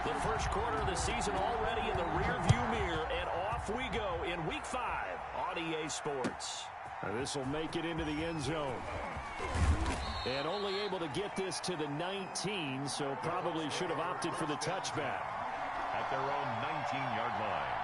The first quarter of the season already in the rearview mirror, and off we go in Week 5 on EA Sports. This will make it into the end zone. And only able to get this to the 19, so probably should have opted for the touchback. At their own 19-yard line.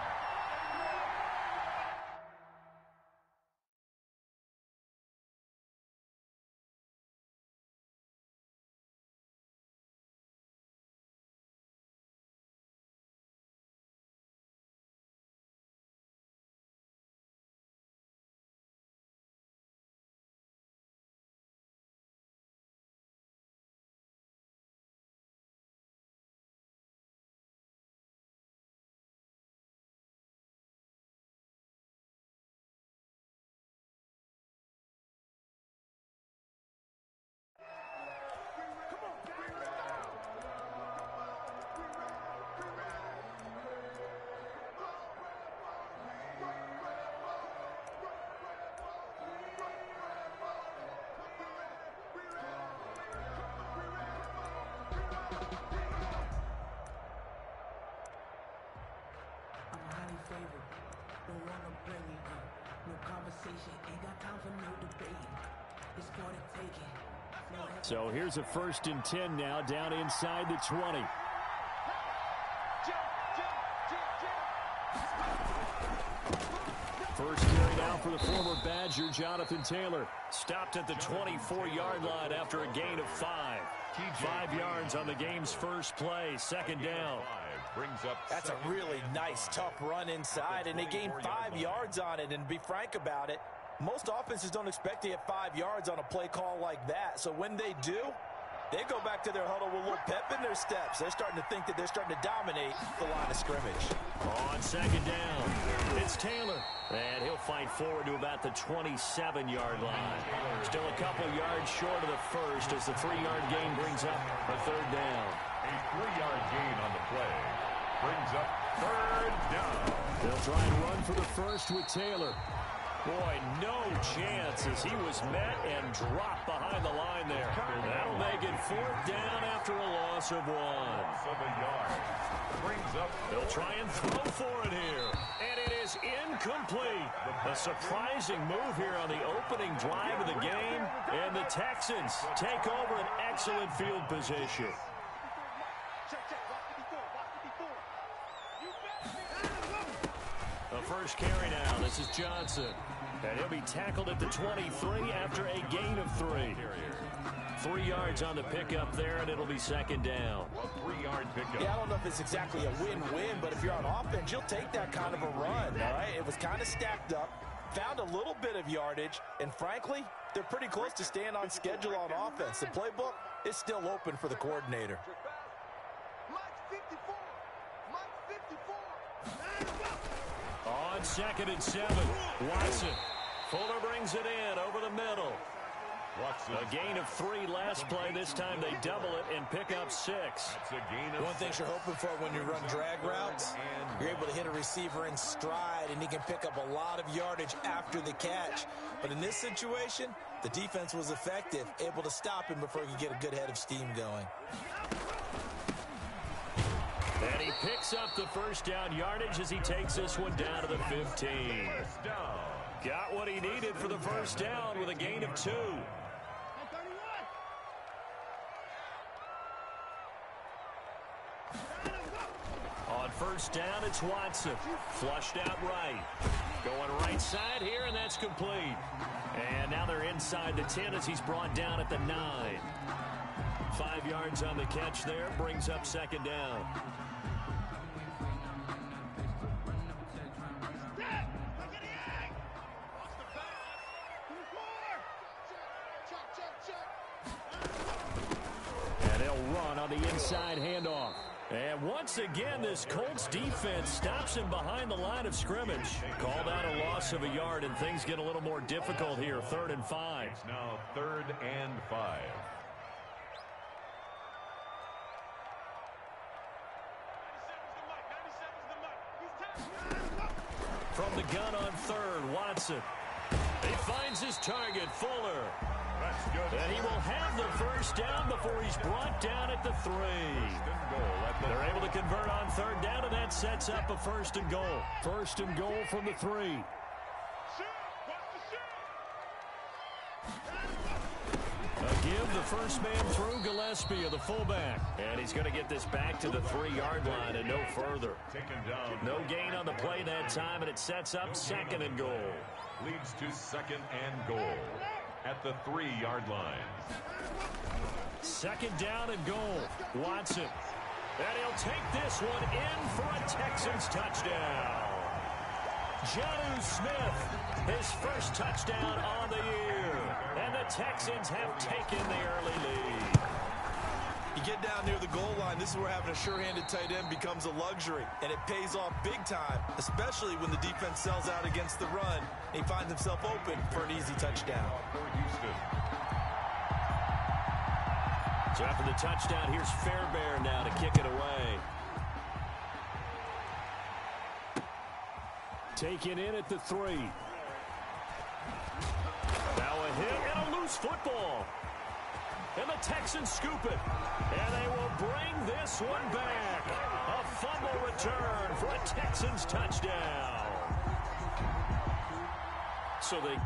So here's a 1st and 10 now, down inside the 20. First carry now for the former Badger, Jonathan Taylor. Stopped at the 24-yard line after a gain of 5. 5 yards on the game's first play, 2nd down. That's a really nice, tough run inside, and they gained 5 yards on it. And to be frank about it, most offenses don't expect to get 5 yards on a play call like that. So when they do, they go back to their huddle with a little pep in their steps. They're starting to think that they're starting to dominate the line of scrimmage. On 2nd down, it's Taylor. And he'll fight forward to about the 27-yard line. Still a couple yards short of the first as the 3-yard gain brings up a 3rd down. A 3-yard gain on the play brings up 3rd down. They'll try and run for the first with Taylor. Boy, no chance as he was met and dropped behind the line there. That'll make it 4th down after a loss of 1. They'll try and throw for it here. And it is incomplete. A surprising move here on the opening drive of the game. And the Texans take over an excellent field position. The first carry now. This is Johnson. And he'll be tackled at the 23 after a gain of 3. 3 yards on the pickup there, and it'll be 2nd down. A 3-yard pickup. Yeah, I don't know if it's exactly a win-win, but if you're on offense, you'll take that kind of a run, all right? It was kind of stacked up, found a little bit of yardage, and frankly, they're pretty close to staying on schedule on offense. The playbook is still open for the coordinator. On 2nd and 7, Watson. Fuller brings it in over the middle. A gain of 3 last play. This time they double it and pick up 6. One thing you're hoping for when you run drag routes, you're able to hit a receiver in stride, and he can pick up a lot of yardage after the catch. But in this situation, the defense was effective, able to stop him before he could get a good head of steam going. And he picks up the 1st down yardage as he takes this one down to the 15. Got what he needed for the 1st down with a gain of 2. On 1st down, it's Watson. Flushed out right. Going right side here, and that's complete. And now they're inside the 10 as he's brought down at the 9. 5 yards on the catch there, brings up 2nd down. And they'll run on the inside handoff. And once again, this Colts defense stops him behind the line of scrimmage. Called out a loss of a yard, and things get a little more difficult here. 3rd and 5. It's now 3rd and 5. From the gun on 3rd, Watson. He finds his target, Fuller. That's good. And he will have the 1st down before he's brought down at the 3. They're able to to convert on third down, and that sets up a 1st and goal. 1st and goal from the 3. A give, the first man through, Gillespie of the fullback. And he's going to get this back to the 3-yard line and no further. No gain on the play that time, and it sets up 2nd and goal. Leads to 2nd and goal at the 3-yard line. 2nd down and goal. Watson. And he'll take this one in for a Texans touchdown. Jonnu Smith, his first touchdown on the year. And the Texans have taken the early lead. You get down near the goal line, this is where having a sure-handed tight end becomes a luxury. And it pays off big time, especially when the defense sells out against the run. And he finds himself open for an easy touchdown. So after the touchdown, here's Fairbairn now to kick it away. Taken in at the 3. Now a hit and a loose football. And the Texans scoop it. And they will bring this one back. A fumble return for a Texans touchdown. So they...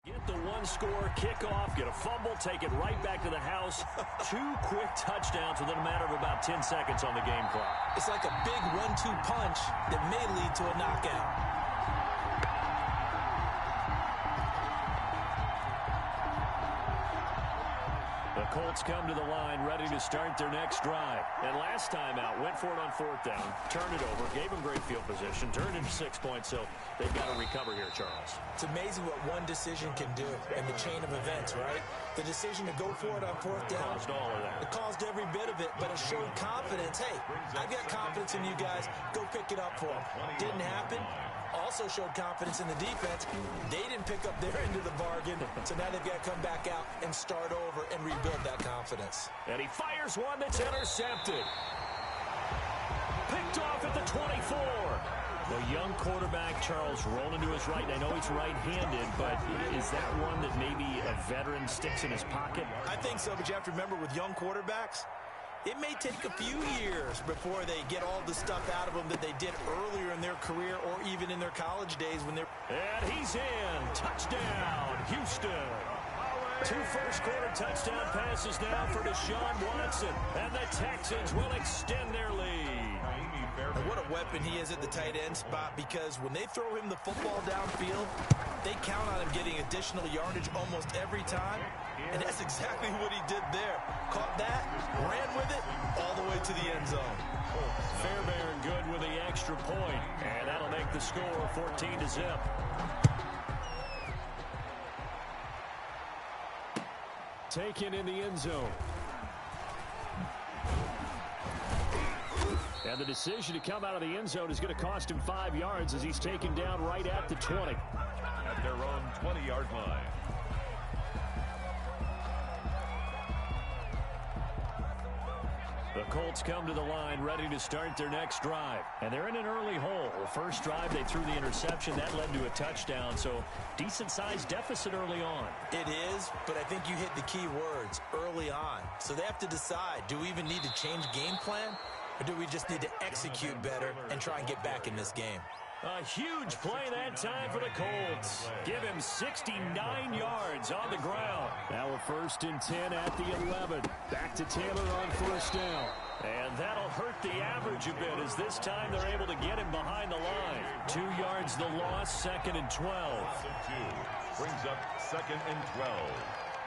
Get the one-score kickoff, get a fumble, take it right back to the house. 2 quick touchdowns within a matter of about 10 seconds on the game clock. It's like a big 1-2 punch that may lead to a knockout. The Colts come to the line ready to start their next drive. And last time out, went for it on 4th down, turned it over, gave them great field position, turned into 6 points, so they've got to recover here, Charles. It's amazing what one decision can do in the chain of events, right? The decision to go for it on 4th down. Caused all of that. It caused every bit of it, but it showed confidence. Hey, I've got confidence in you guys. Go pick it up for them. Didn't happen. Also showed confidence in the defense. They didn't pick up their end of the bargain, so now they've got to come back out and start over and rebuild that confidence. And he fires one that's intercepted. Picked off at the 24. The young quarterback, Charles, rolling to his right. I know he's right-handed, but is that one that maybe a veteran sticks in his pocket? I think so, but you have to remember with young quarterbacks, it may take a few years before they get all the stuff out of them that they did earlier in their career or even in their college days when they're... And he's in. Touchdown, Houston. 2 first-quarter touchdown passes now for Deshaun Watson. And the Texans will extend their lead. And what a weapon he is at the tight end spot, because when they throw him the football downfield, they count on him getting additional yardage almost every time. And that's exactly what he did there. Caught that, ran with it, all the way to the end zone. Fairbairn good with the extra point. And that'll make the score 14-0. Taken in the end zone. And the decision to come out of the end zone is going to cost him 5 yards as he's taken down right at the 20. At their own 20-yard line. The Colts come to the line ready to start their next drive. And they're in an early hole. The first drive, they threw the interception. That led to a touchdown, so decent-sized deficit early on. It is, but I think you hit the key words, early on. So they have to decide, do we even need to change game plan? Or do we just need to execute better and try and get back in this game? A huge play that time for the Colts. Give him 69 yards on the ground. Now a 1st and 10 at the 11. Back to Taylor on 1st down. And that'll hurt the average a bit as this time they're able to get him behind the line. 2 yards the loss, 2nd and 12. Brings up 2nd and 12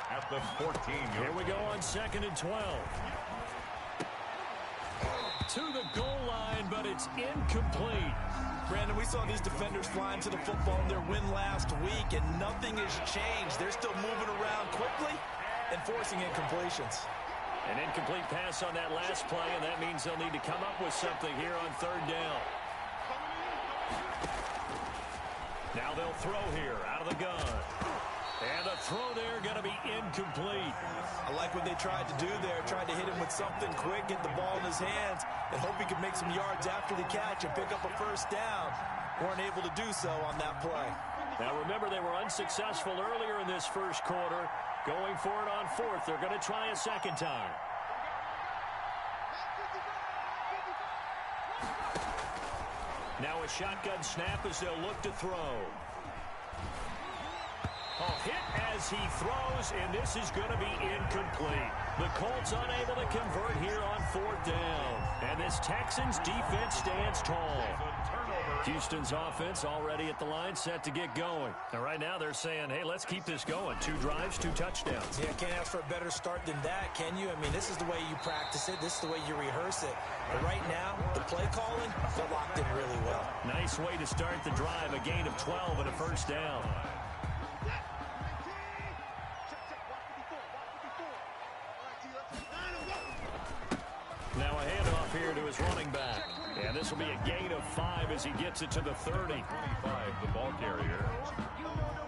at the 14-yard. Here we go on 2nd and 12. To the goal line, but it's incomplete. Brandon, we saw these defenders flying to the football in their win last week, and nothing has changed. They're still moving around quickly and forcing incompletions. An incomplete pass on that last play, and that means they'll need to come up with something here on 3rd down. Now they'll throw here out of the gun. And the throw there going to be incomplete. I like what they tried to do there, tried to hit him with something quick, get the ball in his hands, and hope he could make some yards after the catch and pick up a 1st down. weren't able to do so on that play. Now remember, they were unsuccessful earlier in this first quarter. Going for it on fourth. They're going to try a second time. Now a shotgun snap as they'll look to throw. Oh, hit as he throws, and this is going to be incomplete. The Colts unable to convert here on fourth down. And this Texans defense stands tall. Houston's offense already at the line, set to get going. And right now they're saying, hey, let's keep this going. 2 drives, 2 touchdowns. Yeah, can't ask for a better start than that, can you? I mean, this is the way you practice it. This is the way you rehearse it. But right now, the play calling, they're locked in really well. Nice way to start the drive. A gain of 12 and a first down. Now a handoff here to his running back. And this will be a gain of 5 as he gets it to the 30. 25, the ball carrier.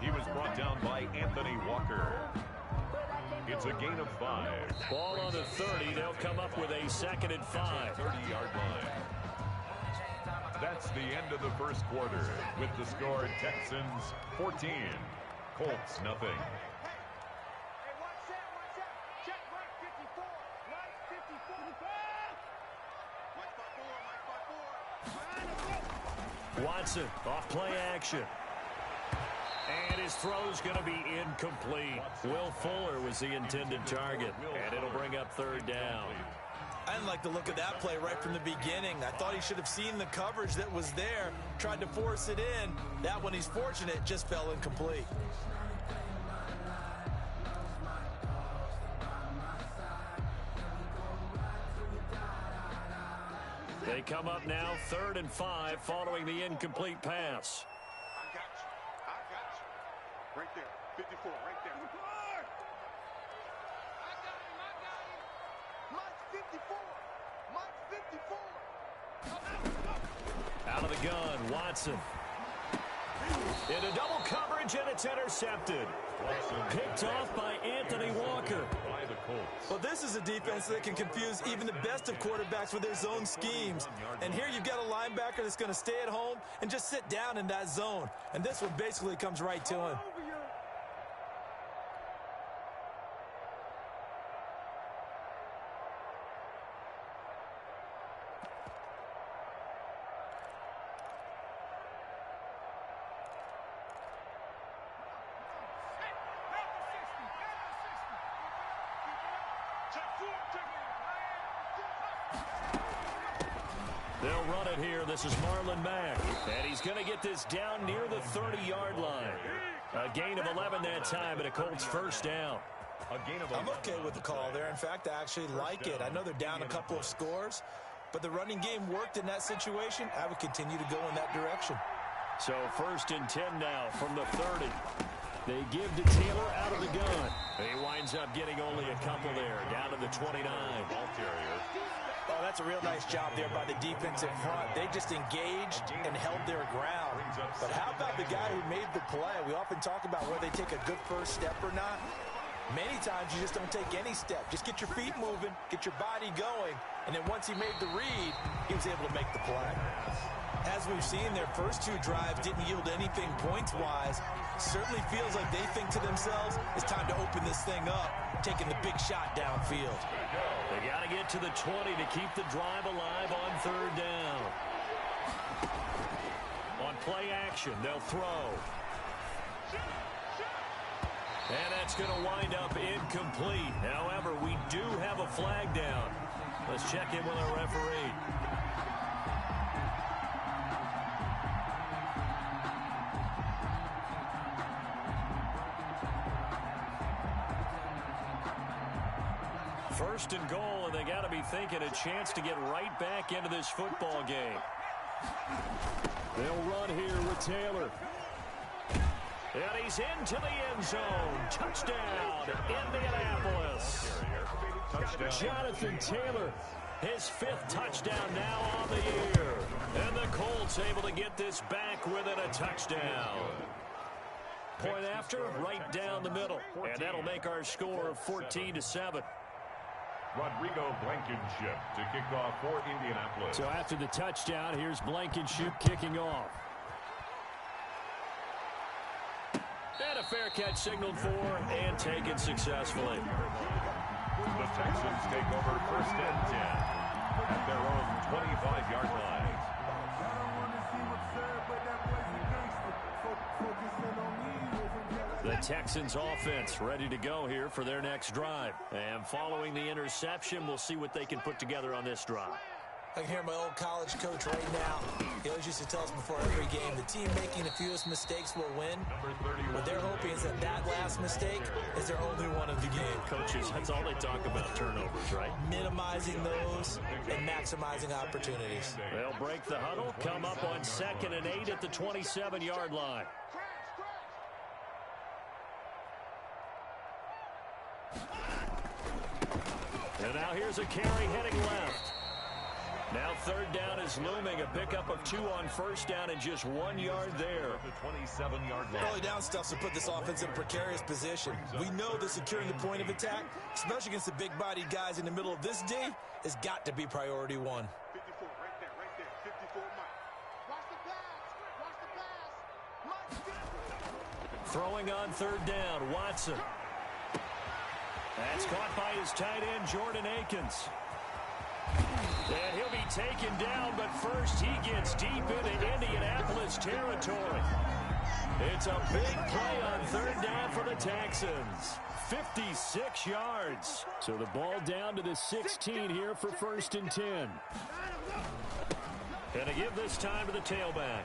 He was brought down by Anthony Walker. It's a gain of 5. Ball on the 30. They'll come up with a 2nd and 5. 30-yard line. That's the end of the first quarter. With the score, Texans 14, Colts nothing. Watson off play action. And his throw's going to be incomplete. Will Fuller was the intended target. And it'll bring up 3rd down. I didn't like the look of that play right from the beginning. I thought he should have seen the coverage that was there, tried to force it in. That one, he's fortunate, just fell incomplete. They come up now 3rd and 5 following the incomplete pass. I got you. Right there. 54, right there. I got him. Mike's 54. Out of the gun, Watson. Into double coverage, and it's intercepted. Picked off by Anthony Walker. By the Colts. Well, this is a defense that can confuse even the best of quarterbacks with their zone schemes. And here you've got a linebacker that's going to stay at home and just sit down in that zone. And this one basically comes right to him. They'll run it here. This is Marlon Mack. And he's going to get this down near the 30-yard line. A gain of 11 that time, and a Colts first down. I'm okay with the call there. In fact, I actually like it. I know they're down a couple of scores, but the running game worked in that situation. I would continue to go in that direction. So 1st and 10 now from the 30. They give to Taylor out of the gun. He winds up getting only a couple there, down to the 29. Ball carrier. Oh, that's a real nice job there by the defensive front. They just engaged and held their ground. But how about the guy who made the play? We often talk about whether they take a good first step or not. Many times you just don't take any step. Just get your feet moving, get your body going, and then once he made the read, he was able to make the play. As we've seen, their first 2 drives didn't yield anything points-wise. Certainly feels like they think to themselves, it's time to open this thing up, taking the big shot downfield. They got to get to the 20 to keep the drive alive on 3rd down. On play action, they'll throw. And that's going to wind up incomplete. However, we do have a flag down. Let's check in with our referee. First and goal, and they got to be thinking a chance to get right back into this football game. They'll run here with Taylor. And he's into the end zone. Touchdown, Indianapolis. Touchdown. Jonathan Taylor, his 5th touchdown now on the year. And the Colts able to get this back within a touchdown. Point after, right down the middle. And that'll make our score of 14-7. Rodrigo Blankenship to kick off for Indianapolis. So after the touchdown, here's Blankenship kicking off. And a fair catch signaled for and taken successfully. The Texans take over 1st and 10 at their own 25-yard line. The Texans offense ready to go here for their next drive. And following the interception, we'll see what they can put together on this drive. I can hear my old college coach right now. He always used to tell us before every game, the team making the fewest mistakes will win. What they're hoping is that that last mistake is their only one of the game. Coaches, that's all they talk about, turnovers, right? Minimizing those and maximizing opportunities. They'll break the huddle, come up on 2nd and 8 at the 27-yard line. And now here's a carry heading left. Now 3rd down is looming. A pickup of 2 on 1st down and just 1 yard there. The 27-yard line. Early down stuff to put this offense in a precarious position. We know that securing the point of attack, especially against the big-bodied guys in the middle of this D, has got to be priority 1. 54, right there. 54, Mike. Watch the pass. Mike. Throwing on 3rd down, Watson. That's caught by his tight end, Jordan Akins. And he'll be taken down, but first he gets deep into Indianapolis territory. It's a big play on 3rd down for the Texans. 56 yards. So the ball down to the 16 here for 1st and 10. And to give this time to the tailback.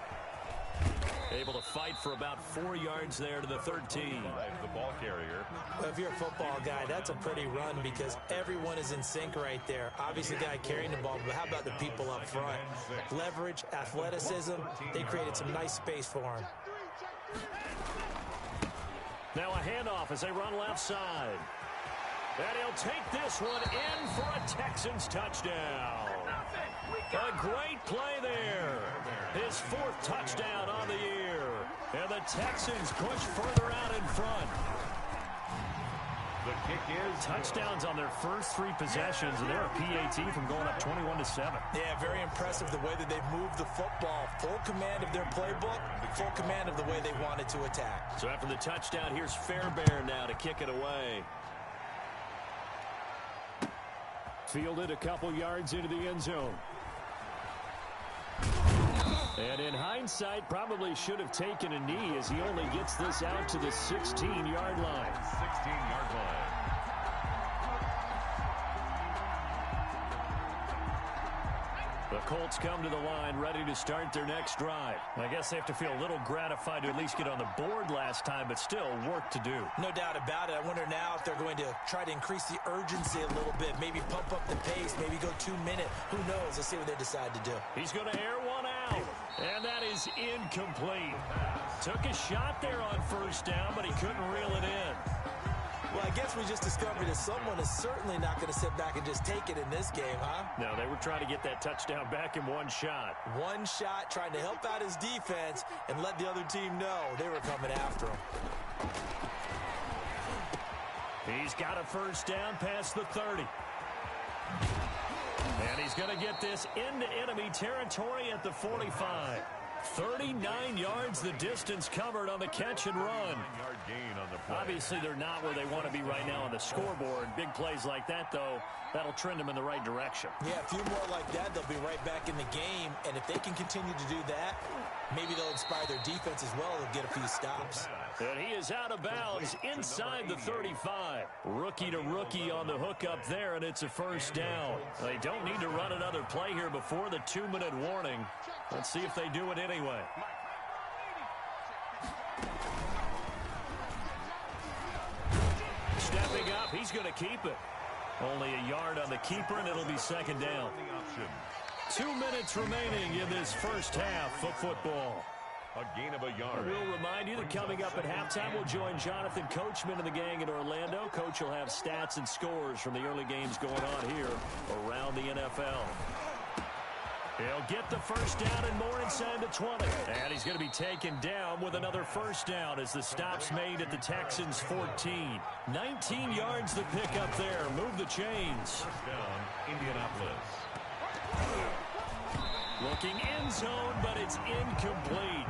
Able to fight for about 4 yards there to the 13. The ball carrier. Well, if you're a football guy, that's a pretty run because everyone is in sync right there. Obviously, the guy carrying the ball, but how about the people up front? Leverage, athleticism, they created some nice space for him. Now a handoff as they run left side. And he'll take this one in for a Texans touchdown. A great play there. His 4th touchdown on the year. And the Texans push further out in front. The kick is touchdowns on their first 3 possessions, and they're a PAT from going up 21-7. Yeah, very impressive the way that they've moved the football. Full command of their playbook, full command of the way they wanted to attack. So after the touchdown, here's Fairbairn now to kick it away. Fielded a couple yards into the end zone. And in hindsight, probably should have taken a knee as he only gets this out to the 16-yard line. 16-yard line. The Colts come to the line ready to start their next drive. I guess they have to feel a little gratified to at least get on the board last time, but still work to do. No doubt about it. I wonder now if they're going to try to increase the urgency a little bit, maybe pump up the pace, maybe go 2-minute. Who knows? Let's see what they decide to do. He's going to air one out, and that is incomplete. Took a shot there on 1st down, but he couldn't reel it in. Well, I guess we just discovered that someone is certainly not going to sit back and just take it in this game, huh? No, they were trying to get that touchdown back in 1 shot. 1 shot, trying to help out his defense and let the other team know they were coming after him. He's got a 1st down past the 30. And he's going to get this into enemy territory at the 45. 39 yards the distance covered on the catch and run. Obviously, they're not where they want to be right now on the scoreboard. Big plays like that, though, that'll trend them in the right direction. Yeah, a few more like that, they'll be right back in the game. And if they can continue to do that, maybe they'll inspire their defense as well. They'll get a few stops. And he is out of bounds inside the 35. Rookie to rookie on the hook up there, and it's a 1st down. They don't need to run another play here before the 2-minute warning. Let's see if they do it anyway. Stepping up, he's going to keep it. Only a yard on the keeper, and it'll be 2nd down. 2 minutes remaining in this first half of football. A gain of a yard. We'll remind you that coming up at halftime, we'll join Jonathan Coachman and the gang in Orlando. Coach will have stats and scores from the early games going on here around the NFL. He'll get the 1st down and more inside the 20. And he's going to be taken down with another 1st down as the stop's made at the Texans 14. 19 yards the pick up there. Move the chains. 1st down, Indianapolis. Looking end zone, but it's incomplete.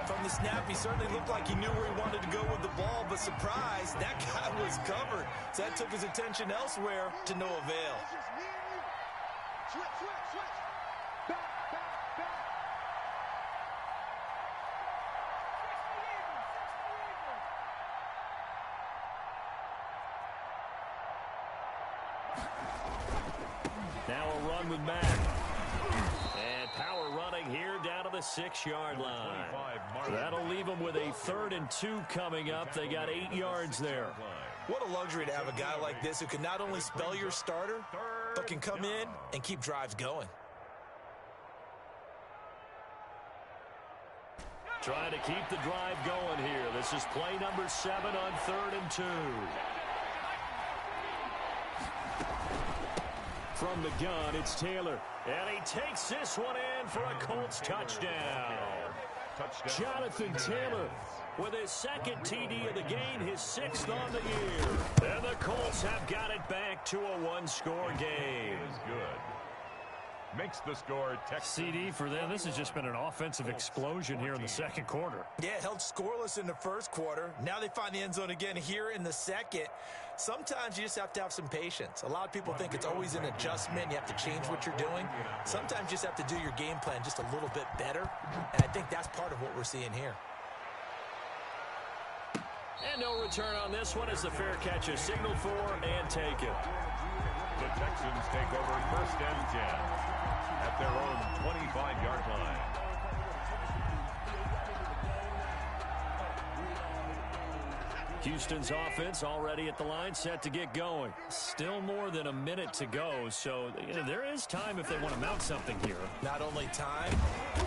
From the snap, he certainly looked like he knew where he wanted to go with the ball, but surprise, that guy was covered. So that took his attention elsewhere to no avail. Switch. Back. Now a run with Matt. And power running here down to the 6-yard line. That'll leave them with a 3rd and 2 coming up. They got 8 yards there. What a luxury to have a guy like this who can not only spell your starter, but can come in and keep drives going. Trying to keep the drive going here. This is play number 7 on 3rd and 2. From the gun, it's Taylor. And he takes this one in for a Colts touchdown. Jonathan Taylor with his 2nd TD of the game, his 6th on the year. And the Colts have got it back to a 1-score game. Is good. Makes the score Texans. CD for them. This has just been an offensive explosion here in the 2nd quarter. Yeah, held scoreless in the 1st quarter. Now they find the end zone again here in the 2nd. Sometimes you just have to have some patience. A lot of people think it's always an adjustment. You have to change what you're doing. Sometimes you just have to do your game plan just a little bit better. And I think that's part of what we're seeing here. And no return on this one as the fair catch is signaled for and taken. The Texans take over 1st and 10 at their own 25-yard line. Houston's offense already at the line, set to get going. Still more than a minute to go, so there is time if they want to mount something here. Not only time,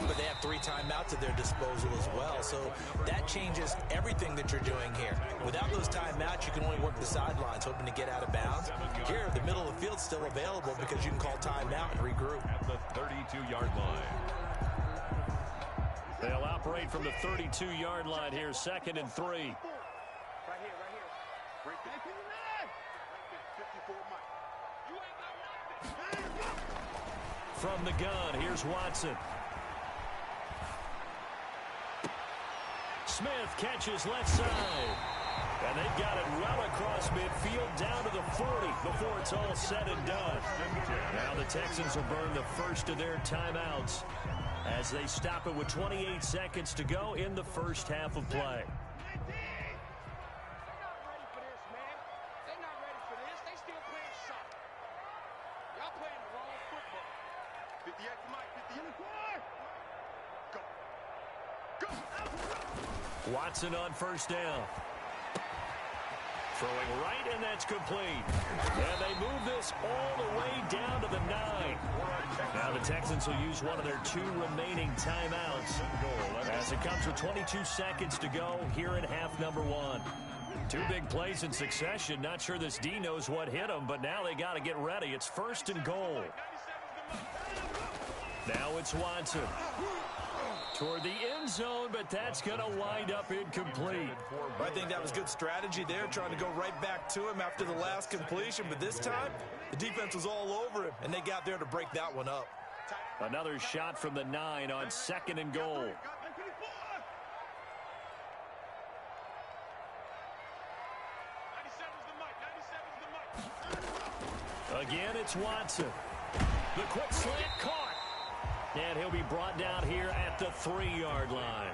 but they have 3 timeouts at their disposal as well. So that changes everything that you're doing here. Without those timeouts, you can only work the sidelines, hoping to get out of bounds. Here, the middle of the field's still available because you can call timeout and regroup. At the 32-yard line. They'll operate from the 32-yard line here, 2nd and 3. Right here. Right there. 54 Mike. From the gun, here's Watson. Smith catches left side. And they've got it well across midfield down to the 40 before it's all said and done. Now the Texans will burn the first of their timeouts as they stop it with 28 seconds to go in the first half of play. Watson on 1st down. Throwing right, and that's complete. And they move this all the way down to the 9. Now the Texans will use one of their 2 remaining timeouts as it comes with 22 seconds to go here in half number 1. 2 big plays in succession. Not sure this D knows what hit him, but now they got to get ready. It's 1st and goal. Now it's Watson. Toward the end zone, but that's going to wind up incomplete. I think that was good strategy there, trying to go right back to him after the last completion. But this time, the defense was all over him, and they got there to break that one up. Another shot from the 9 on 2nd and goal. Again, it's Watson. The quick slant caught. And he'll be brought down here at the 3-yard line.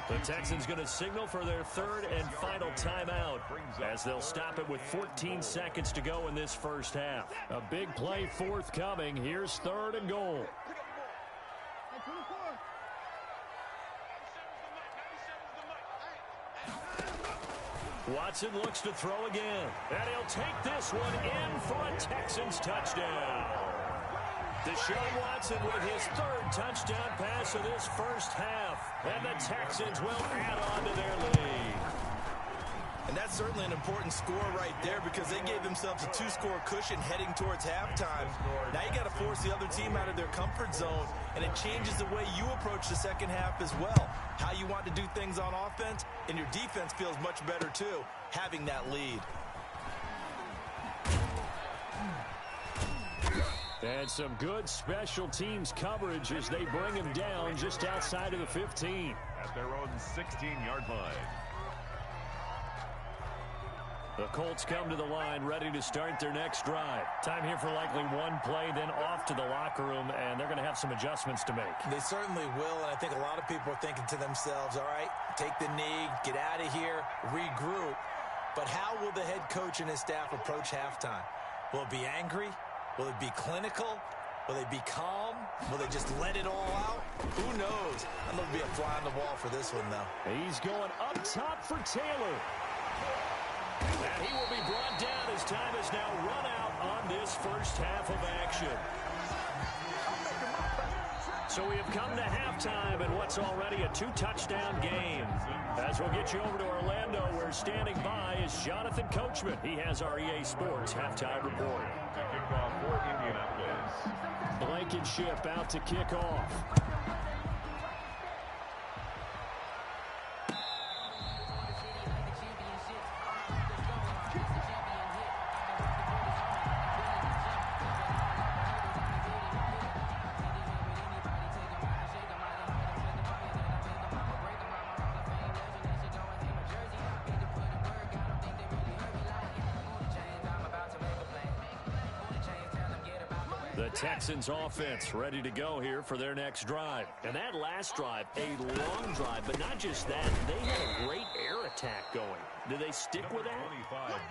The Texans going to signal for their 3rd and final timeout as they'll stop it with 14 seconds to go in this first half. A big play forthcoming. Here's 3rd and goal. Watson looks to throw again. And he'll take this one in for a Texans touchdown. Deshaun Watson with his 3rd touchdown pass of this first half. And the Texans will add on to their lead. And that's certainly an important score right there because they gave themselves a 2-score cushion heading towards halftime. Now you got to force the other team out of their comfort zone, and it changes the way you approach the second half as well. How you want to do things on offense, and your defense feels much better too, having that lead. And some good special teams coverage as they bring him down just outside of the 15. at their own 16-yard line. The Colts come to the line ready to start their next drive. Time here for likely one play, then off to the locker room, and they're going to have some adjustments to make. They certainly will, and I think a lot of people are thinking to themselves, all right, take the knee, get out of here, regroup. But how will the head coach and his staff approach halftime? Will it be angry? Will it be clinical? Will they be calm? Will they just let it all out? Who knows? I'm going to be a fly on the wall for this one, though. He's going up top for Taylor. And he will be brought down as time has now run out on this first half of action. So we have come to halftime in what's already a two-touchdown game. As we'll get you over to Orlando, where standing by is Jonathan Coachman. He has our EA Sports halftime report. To kick off for Indianapolis. Blankenship out to kick off. The Texans offense ready to go here for their next drive. And that last drive, a long drive, but not just that. They had a great air attack going. Do they stick with that?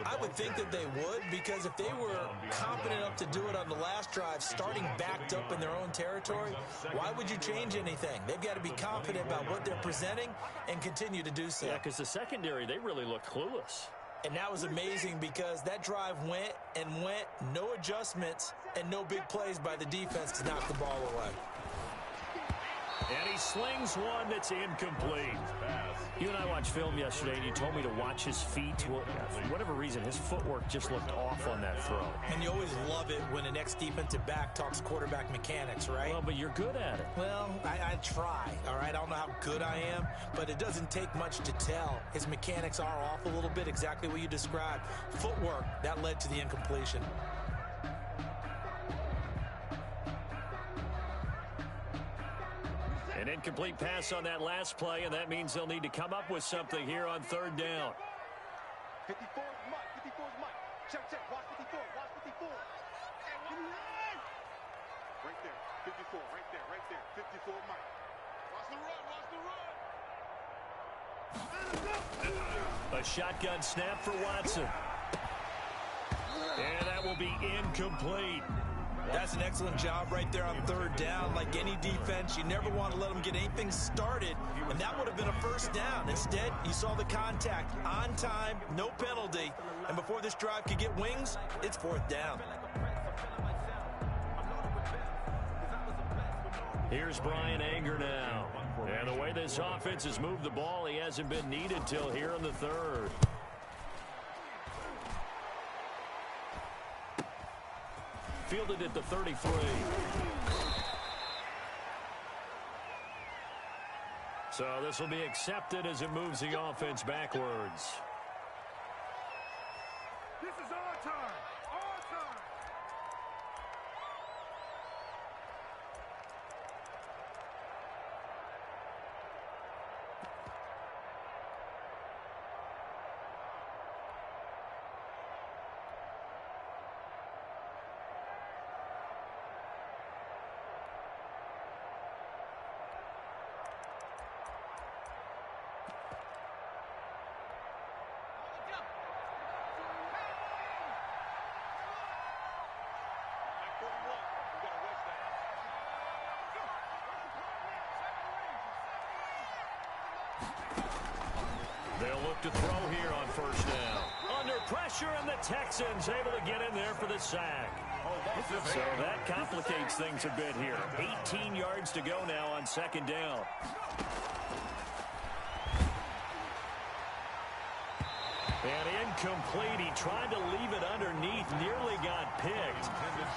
I would think that they would, because if they were confident enough to do it on the last drive, starting backed up in their own territory, why would you change anything? They've got to be confident about what they're presenting and continue to do so. Yeah, because the secondary, they really looked clueless. And that was amazing because that drive went and went, no adjustments, and no big plays by the defense to knock the ball away. And he slings one that's incomplete. You and I watched film yesterday, and you told me to watch his feet. Well, for whatever reason, his footwork just looked off on that throw. And you always love it when an ex-defensive back talks quarterback mechanics, right? Well, but you're good at it. Well, I try, all right? I don't know how good I am, but it doesn't take much to tell. His mechanics are off a little bit, exactly what you described. Footwork, that led to the incompletion. An incomplete pass on that last play, and that means they'll need to come up with something here on third down. 54 is Mike. 54 is Mike. Check. Watch 54. Watch 54. Right there. 54. Right there. 54 Mike. Watch the run. A shotgun snap for Watson. And that will be incomplete. That's an excellent job right there on third down. Like any defense, you never want to let them get anything started, and that would have been a first down. Instead, you saw the contact on time, no penalty, and before this drive could get wings, it's fourth down. Here's Brian Anger now. And the way this offense has moved the ball, he hasn't been needed till here in the third. Fielded at the 33. So this will be accepted as it moves the offense backwards. This is our time. Our time. They'll look to throw here on first down. Under pressure, and the Texans able to get in there for the sack. So that complicates things a bit here. 18 yards to go now on second down. And incomplete. He tried to leave it underneath. Nearly got picked.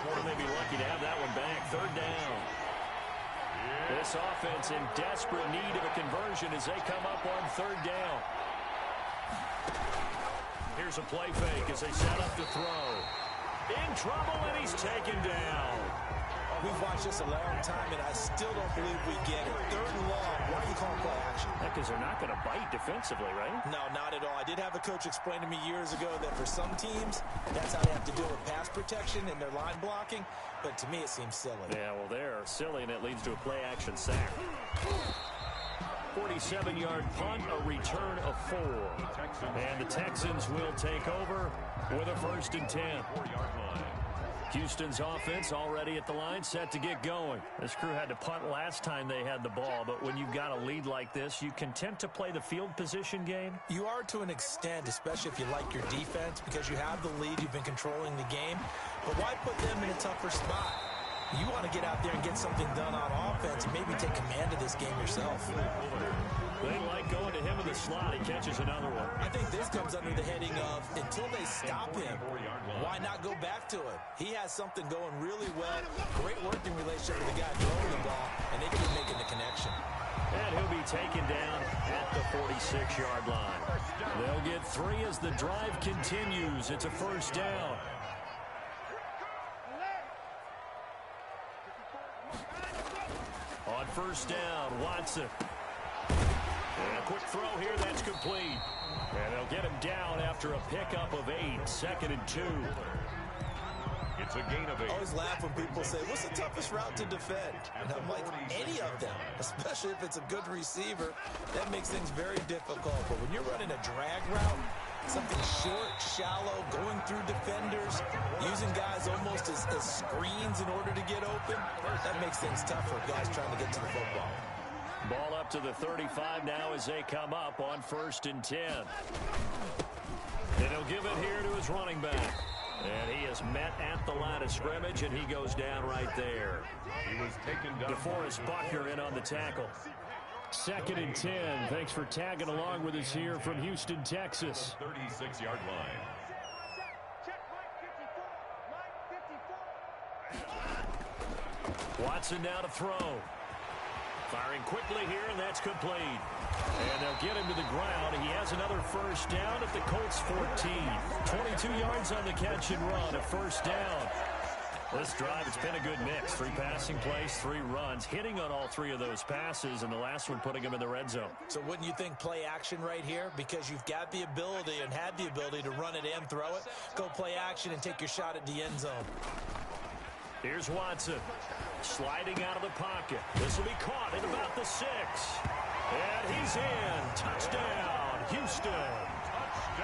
Or maybe lucky to have that one back. Third down. This offense in desperate need of a conversion as they come up on third down. Here's a play fake as they set up to throw. In trouble, and he's taken down. We've watched this a long time, and I still don't believe we get it. 3rd and long. Why are you calling play action? Because they're not going to bite defensively, right? No, not at all. I did have a coach explain to me years ago that for some teams, that's how they have to deal with pass protection and their line blocking. But to me, it seems silly. Yeah, well, they're silly, and it leads to a play-action sack. 47-yard punt, a return of 4. And the Texans will take over with a 1st and 10. Houston's offense already at the line, set to get going. This crew had to punt last time they had the ball, but when you've got a lead like this, you content to play the field position game? You are to an extent, especially if you like your defense, because you have the lead, you've been controlling the game. But why put them in a tougher spot? You want to get out there and get something done on offense and maybe take command of this game yourself. They like going to him in the slot. He catches another one. I think this comes under the heading of until they stop him, why not go back to it? He has something going really well. Great working relationship with the guy throwing the ball, and they keep making the connection. And he'll be taken down at the 46-yard line. They'll get 3 as the drive continues. It's a 1st down. On 1st down, Watson. And a quick throw here, that's complete. And they'll get him down after a pickup of 8, 2nd and 2. It's a gain of 8. I always laugh when people say, what's the toughest route to defend? And I'm like, any of them, especially if it's a good receiver. That makes things very difficult. But when you're running a drag route, something short, shallow, going through defenders, using guys almost as screens in order to get open, that makes things tough for guys trying to get to the football. Ball up to the 35 now as they come up on 1st and 10. And he'll give it here to his running back. And he is met at the line of scrimmage, and he goes down right there. He was taken down. DeForest Buckner in on the tackle. 2nd and 10. Thanks for tagging along with us here from Houston, Texas. 36-yard line. Watson now to throw. Firing quickly here, and that's complete. And they'll get him to the ground. He has another 1st down at the Colts 14. 22 yards on the catch and run, a 1st down. This drive, it's been a good mix. 3 passing plays, 3 runs, hitting on all 3 of those passes, and the last one putting him in the red zone. So wouldn't you think play action right here? Because you've got the ability and had the ability to run it and throw it. Go play action and take your shot at the end zone. Here's Watson. Sliding out of the pocket. This will be caught at about the 6. And he's in. Touchdown, Houston.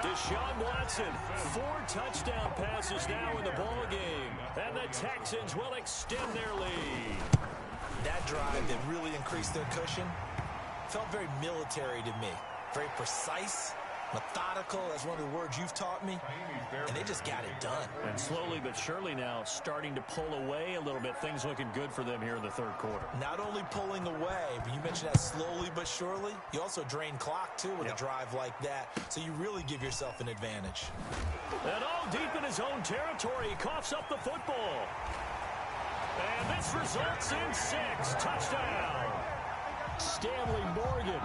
Deshaun Watson, 4 touchdown passes now in the ball game. And the Texans will extend their lead. That drive that really increased their cushion felt very military to me. Very precise, methodical, that's one of the words you've taught me, and they just got it done. And slowly but surely now starting to pull away a little bit. Things looking good for them here in the 3rd quarter. Not only pulling away, but you mentioned that slowly but surely. You also drain clock, too, with a drive like that, so you really give yourself an advantage. And all deep in his own territory, he coughs up the football. And this results in 6. Touchdown. Stanley Morgan,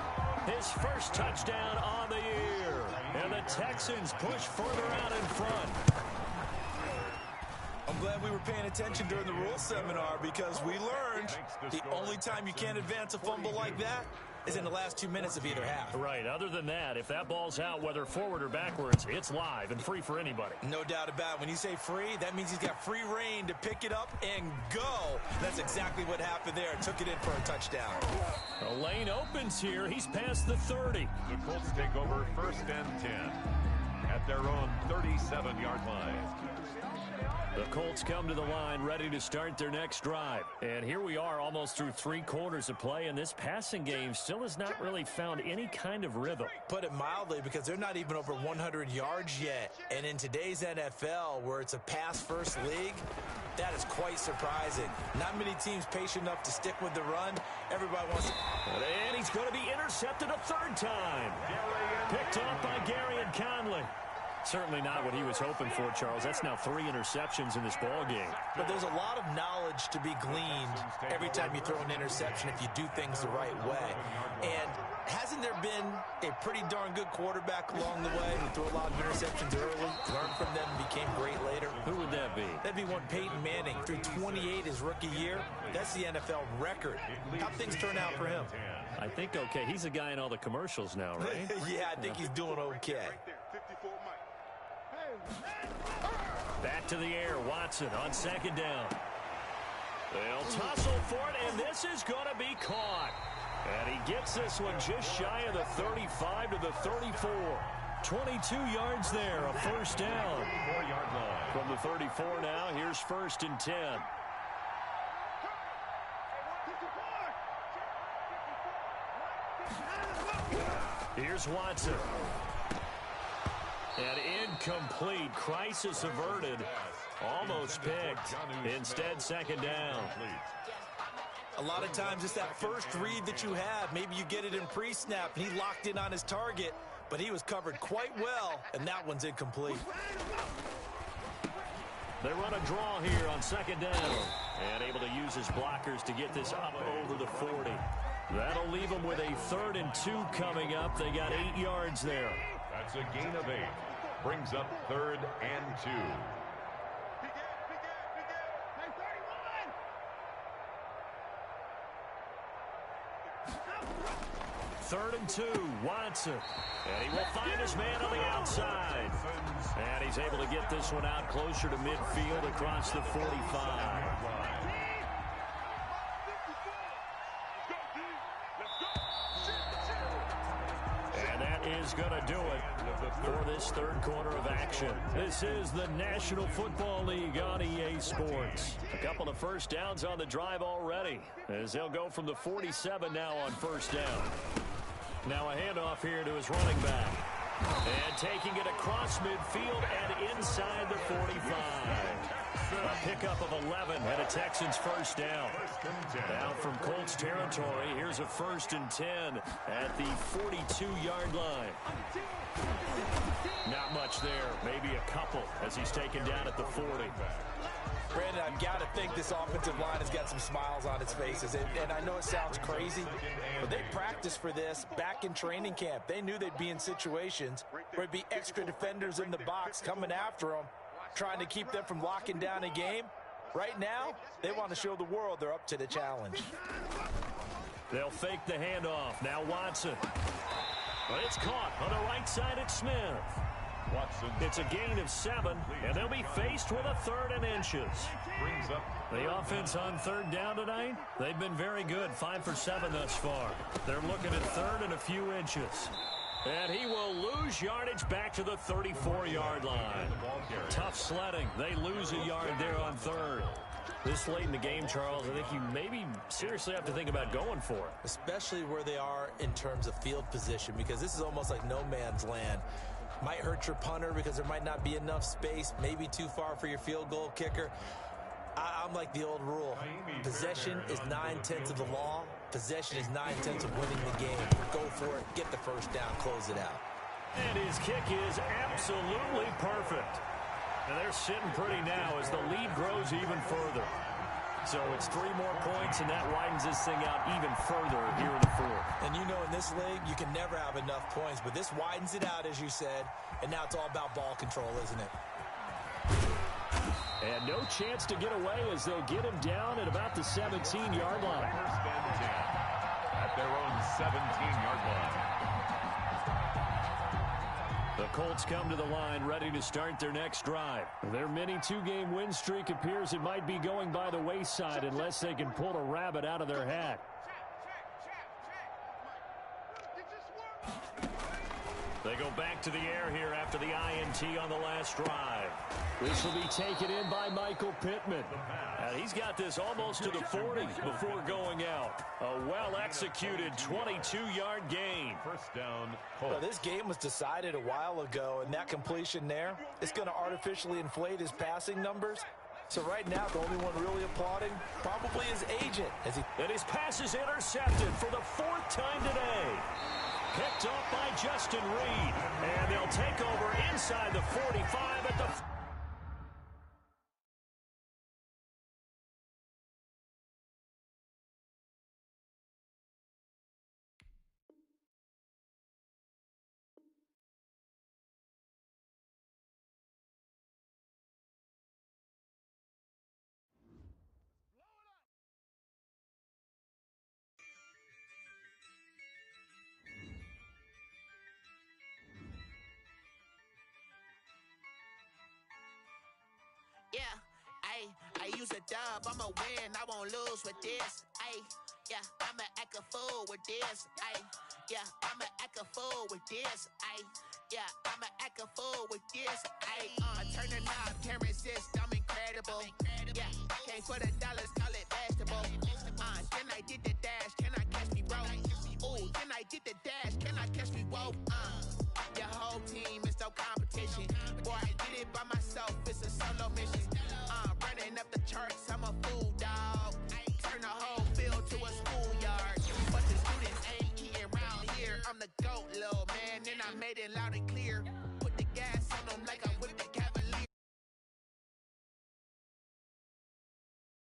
his 1st touchdown on the year. And the Texans push further out in front. I'm glad we were paying attention during the rules seminar because we learned the only time you can't advance a fumble like that is in the last 2 minutes of either half. Right. Other than that, if that ball's out, whether forward or backwards, it's live and free for anybody. No doubt about it. When you say free, that means he's got free reign to pick it up and go. That's exactly what happened there. Took it in for a touchdown. The lane opens here. He's past the 30. The Colts take over 1st and 10 at their own 37-yard line. The Colts come to the line ready to start their next drive. And here we are almost through 3 quarters of play, and this passing game still has not really found any kind of rhythm. Put it mildly, because they're not even over 100 yards yet. And in today's NFL, where it's a pass-first league, that is quite surprising. Not many teams patient enough to stick with the run. Everybody wants to... And he's going to be intercepted a 3rd time. Picked off by Gary and Conley. Certainly not what he was hoping for, Charles. That's now 3 interceptions in this ball game. But there's a lot of knowledge to be gleaned every time you throw an interception if you do things the right way. And hasn't there been a pretty darn good quarterback along the way who threw a lot of interceptions early, learned from them, and became great later? Who would that be? That'd be one Peyton Manning. Threw 28 his rookie year. That's the NFL record. How'd things turn out for him? I think okay. He's a guy in all the commercials now, right? Yeah, I think he's doing okay. Back to the air, Watson on 2nd down. They'll tussle for it, and this is going to be caught. And he gets this one just shy of the 35 to the 34. 22 yards there, a first down. From the 34 now, here's 1st and 10. Here's Watson. And incomplete. Crisis averted. Almost picked. Instead, 2nd down. A lot of times it's that first read that you have. Maybe you get it in pre-snap. He locked in on his target, but he was covered quite well, and that one's incomplete. They run a draw here on 2nd down. And able to use his blockers to get this up over the 40. That'll leave them with a 3rd and 2 coming up. They got 8 yards there. That's a gain of 8. Brings up 3rd and 2. 3rd and 2, Watson. And he will find his man on the outside. And he's able to get this one out closer to midfield across the 45. And that is going to do it for this 3rd quarter of action. This is the National Football League on EA Sports. A couple of first downs on the drive already, as they'll go from the 47 now on 1st down. Now a handoff here to his running back. And taking it across midfield and inside the 45. A pickup of 11 and a Texans first down. Now from Colts territory, here's a 1st and 10 at the 42-yard line. Not much there, maybe a couple as he's taken down at the 40. Brandon, I've got to think this offensive line has got some smiles on its faces. And I know it sounds crazy, but they practiced for this back in training camp. They knew they'd be in situations where it'd be extra defenders in the box coming after them, trying to keep them from locking down a game. Right now, they want to show the world they're up to the challenge. They'll fake the handoff. Now Watson. But it's caught on the right side at Smith. Watson. It's a gain of 7, and they'll be faced with a 3rd and inches. Brings up the offense on 3rd down tonight, they've been very good, 5 for 7 thus far. They're looking at 3rd and a few inches. And he will lose yardage back to the 34-yard line. Tough sledding. They lose a yard there on 3rd. This late in the game, Charles, I think you maybe seriously have to think about going for it. Especially where they are in terms of field position, because this is almost like no man's land. Might hurt your punter because there might not be enough space, maybe too far for your field goal kicker. I'm like the old rule. Possession is 9/10 of the law. Possession is 9/10 of winning the game. Go for it, get the first down, close it out. And his kick is absolutely perfect. And they're sitting pretty now as the lead grows even further. So it's 3 more points, and that widens this thing out even further here in the 4th. And you know, in this league, you can never have enough points, but this widens it out, as you said, and now it's all about ball control, isn't it? And no chance to get away as they'll get him down at about the 17-yard line. First and 10 at their own 17-yard line. The Colts come to the line ready to start their next drive. Their mini 2-game win streak appears it might be going by the wayside unless they can pull a rabbit out of their hat. They go back to the air here after the INT on the last drive. This will be taken in by Michael Pittman. He's got this almost to the 40 before going out. A well-executed 22-yard gain. First down, Well, Colts. this game was decided a while ago, and that completion there is going to artificially inflate his passing numbers. So right now, the only one really applauding probably his agent. And his pass is intercepted for the 4th time today. Picked off by Justin Reed. And they'll take over inside the 45 at the... Yeah, I use a dub, I'ma win, I won't lose with this. Yeah, I'ma act a fool with this. Yeah, I'ma act a fool with this. Yeah, I'ma act a fool with this. Turn the knob, can't resist, I'm incredible. Yeah, came for the dollars, call it vegetable. Then I did the dash, can I catch me, bro? Ooh, then I did the dash, can I catch me, whoa? Your whole team is no competition. Boy, I did it by myself, it's a solo mission. Running up the charts, I'm a fool, dog. Turn the whole field to a schoolyard. But the students ain't eating around here. I'm the GOAT, little man, and I made it loud again.